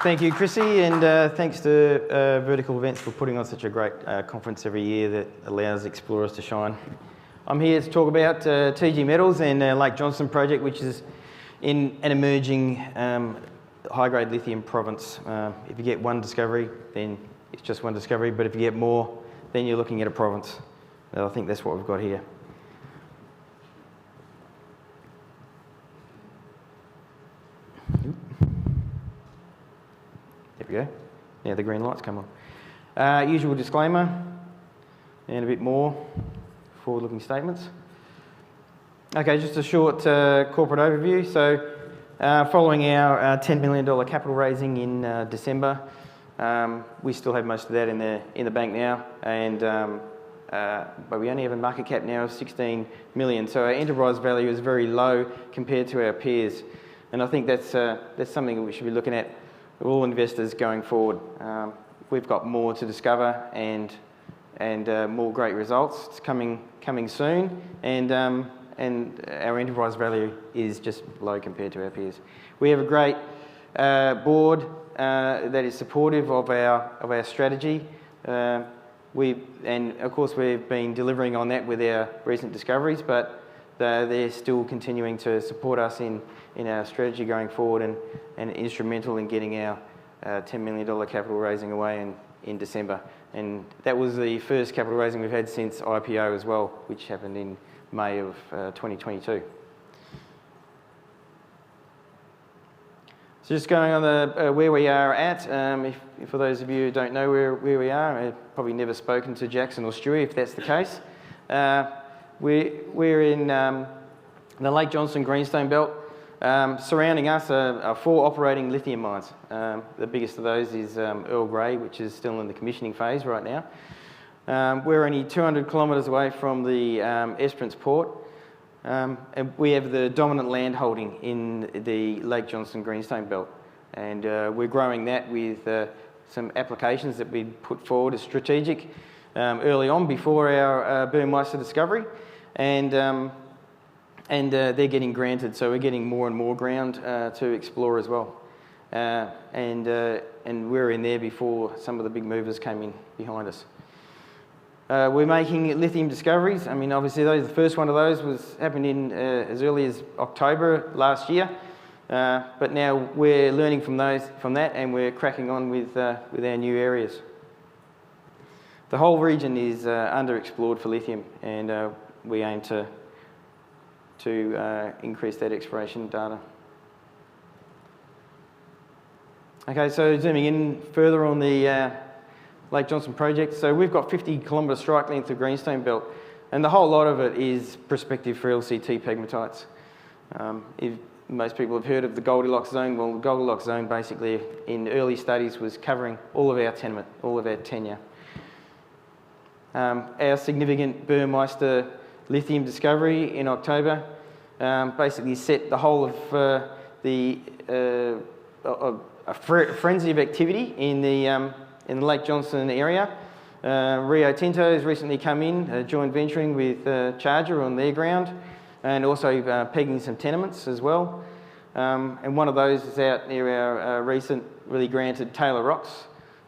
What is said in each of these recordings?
Thank you, Chrissy, and thanks to Vertical Events for putting on such a great conference every year that allows explorers to shine. I'm here to talk about TG Metals and Lake Johnson project, which is in an emerging high-grade lithium province. If you get one discovery, then it's just one discovery, but if you get more, then you're looking at a province. I think that's what we've got here. There we go. Yeah, the green lights come on. Usual disclaimer and a bit more forward-looking statements. Okay, just a short corporate overview. So, following our $10 million capital raising in December, we still have most of that in the bank now, and but we only have a market cap now of 16 million. So our enterprise value is very low compared to our peers, and I think that's something that we should be looking at all investors going forward. We've got more to discover and more great results. It's coming soon, and our enterprise value is just low compared to our peers. We have a great board that is supportive of our strategy. And of course we've been delivering on that with our recent discoveries, but they're still continuing to support us in our strategy going forward and instrumental in getting our $10 million capital raising away in December. And that was the first capital raising we've had since IPO as well, which happened in May of 2022. So just going on where we are at, if for those of you who don't know where we are, I've probably never spoken to Jackson or Stewie if that's the case. We're in the Lake Johnson Greenstone Belt. Surrounding us are 4 operating lithium mines. The biggest of those is Earl Grey, which is still in the commissioning phase right now. We're only 200 kilometres away from the Esperance port, and we have the dominant land holding in the Lake Johnson Greenstone Belt, and we're growing that with some applications that we put forward as strategic early on before our Burmeister discovery, and they're getting granted, so we're getting more and more ground to explore as well. And we're in there before some of the big movers came in behind us. We're making lithium discoveries. I mean, obviously, the first one of those happened in as early as October last year, but now we're learning from that, and we're cracking on with our new areas. The whole region is underexplored for lithium, and we aim to increase that exploration data. Okay, so zooming in further on the Lake Johnson project. So we've got 50 kilometre strike length of greenstone belt, and the whole lot of it is prospective for LCT pegmatites. If most people have heard of the Goldilocks zone, well, the Goldilocks zone basically in early studies was covering all of our tenement, all of our tenure. Our significant Burmeister Lithium Discovery in October basically set the whole of a frenzy of activity in the Lake Johnson area. Rio Tinto has recently come in, joint venturing with Charger on their ground, and also pegging some tenements as well. And one of those is out near our recently granted Taylor Rocks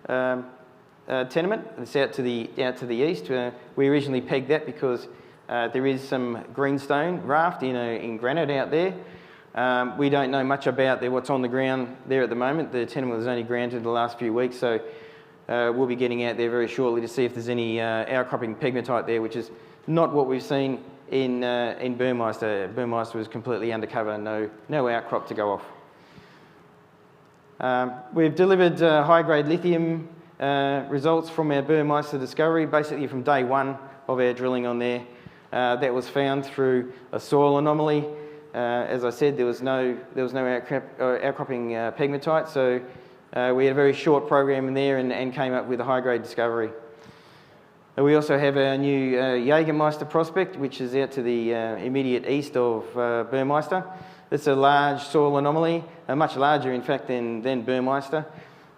tenement. It's out to the east. We originally pegged that because there is some greenstone raft in granite out there. We don't know much about what's on the ground there at the moment. The tenement was only granted the last few weeks, so we'll be getting out there very shortly to see if there's any outcropping pegmatite there, which is not what we've seen in Burmeister. Burmeister was completely undercover, no outcrop to go off. We've delivered high-grade lithium results from our Burmeister discovery, basically from day one of our drilling on there. That was found through a soil anomaly. As I said, there was no outcropping pegmatite, so we had a very short program in there and came up with a high-grade discovery. We also have our new Jägermeister prospect, which is out to the immediate east of Burmeister. It's a large soil anomaly, much larger in fact than Burmeister,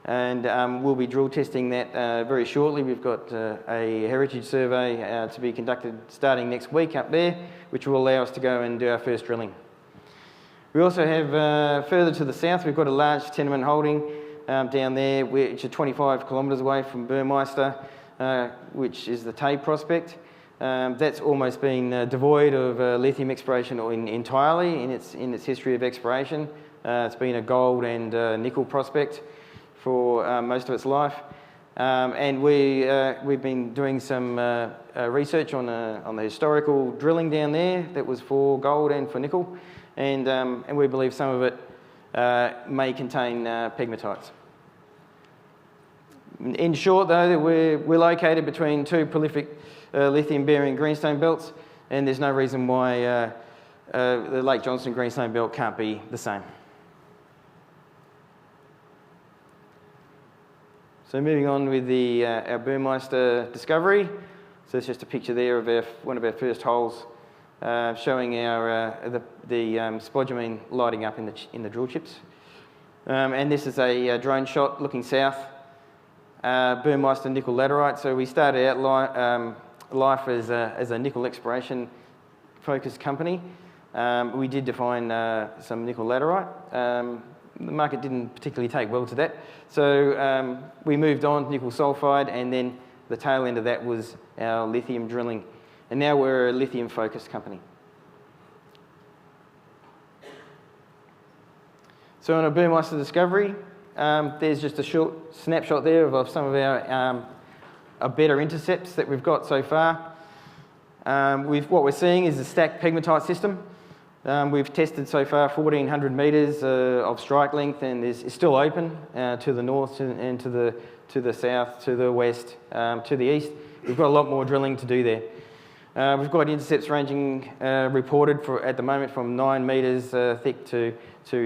and we'll be drill testing that very shortly. We've got a heritage survey to be conducted starting next week up there, which will allow us to go and do our first drilling. We also have further to the south, we've got a large tenement holding down there, which are 25 kilometres away from Burmeister, which is the Tay prospect. That's almost been devoid of lithium exploration entirely in its history of exploration. It's been a gold and nickel prospect for most of its life. And we've been doing some research on the historical drilling down there that was for gold and for nickel, and we believe some of it may contain pegmatites. In short, though, we're located between two prolific lithium-bearing greenstone belts, and there's no reason why the Lake Johnson greenstone belt can't be the same. So moving on with our Burmeister Discovery. So it's just a picture there of one of our first holes, showing the spodumene lighting up in the drill chips. And this is a drone shot looking south. Burmeister nickel laterite. So we started out life as a nickel exploration focused company. We did define some nickel laterite. The market didn't particularly take well to that, so we moved on to nickel sulfide, and then the tail end of that was our lithium drilling, and now we're a lithium focused company. So on a Burmeister Discovery, there's just a short snapshot there of some of our better intercepts that we've got so far. What we're seeing is a stacked pegmatite system. We've tested so far 1,400 metres of strike length, and it's still open to the north and to the south, to the west, to the east. We've got a lot more drilling to do there. We've got intercepts ranging reported at the moment from 9 metres thick to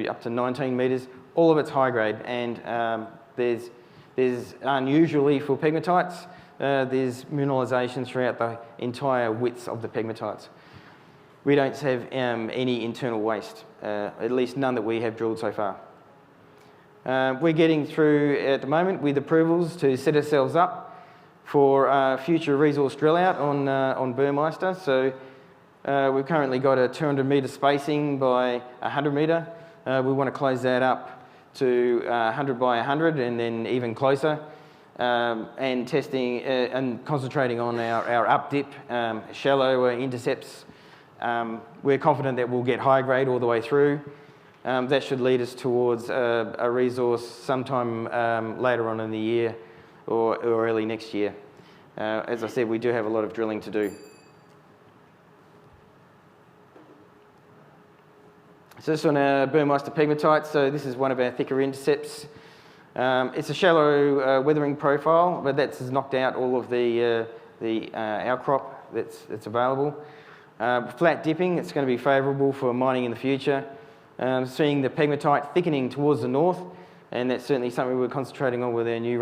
up to 19 metres. All of it's high grade, and there's unusually for pegmatites, there's mineralisation throughout the entire width of the pegmatites. We don't have any internal waste, at least none that we have drilled so far. We're getting through at the moment with approvals to set ourselves up for future resource drill out on Burmeister. So we've currently got a 200 metre spacing by 100 metre. We want to close that up to 100 by 100 and then even closer, and testing and concentrating on our up dip, shallow intercepts. We're confident that we'll get high grade all the way through. That should lead us towards a resource sometime later on in the year or early next year. As I said, we do have a lot of drilling to do. So this one, Burmeister pegmatite. So this is one of our thicker intercepts. It's a shallow weathering profile, but that's knocked out all of the outcrop that's available. Flat dipping, it's going to be favourable for mining in the future. Seeing the pegmatite thickening towards the north, and that's certainly something we're concentrating on with our new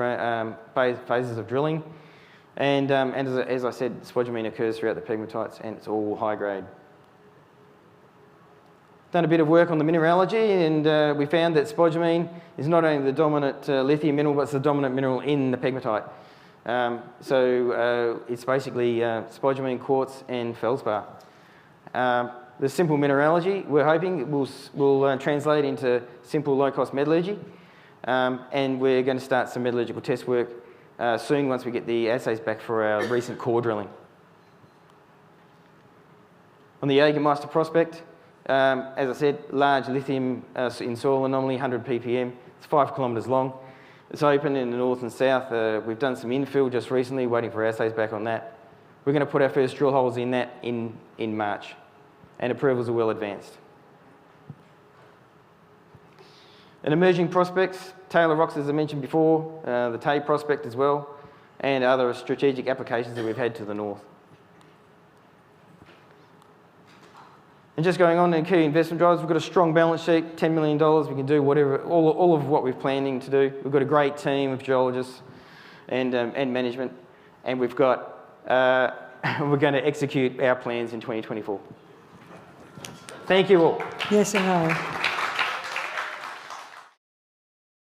phases of drilling. And as I said, spodumene occurs throughout the pegmatites, and it's all high grade. Done a bit of work on the mineralogy, and we found that spodumene is not only the dominant lithium mineral, but it's the dominant mineral in the pegmatite. So it's basically spodumene, quartz, and feldspar. The simple mineralogy, we're hoping, will translate into simple low-cost metallurgy, and we're going to start some metallurgical test work soon once we get the assays back for our recent core drilling. On the Burmeister prospect, as I said, large lithium in soil anomaly, 100 ppm. It's 5 kilometres long. It's open in the north and south. We've done some infill just recently, waiting for assays back on that. We're going to put our first drill holes in that in March, and approvals are well advanced. And emerging prospects, Taylor Rocks, as I mentioned before, the Tay prospect as well, and other strategic applications that we've had to the north. And just going on in key investment drivers, we've got a strong balance sheet, $10 million. We can do whatever, all of what we're planning to do. We've got a great team of geologists and management, and we've got, we're going to execute our plans in 2024. Thank you all. Yes and no.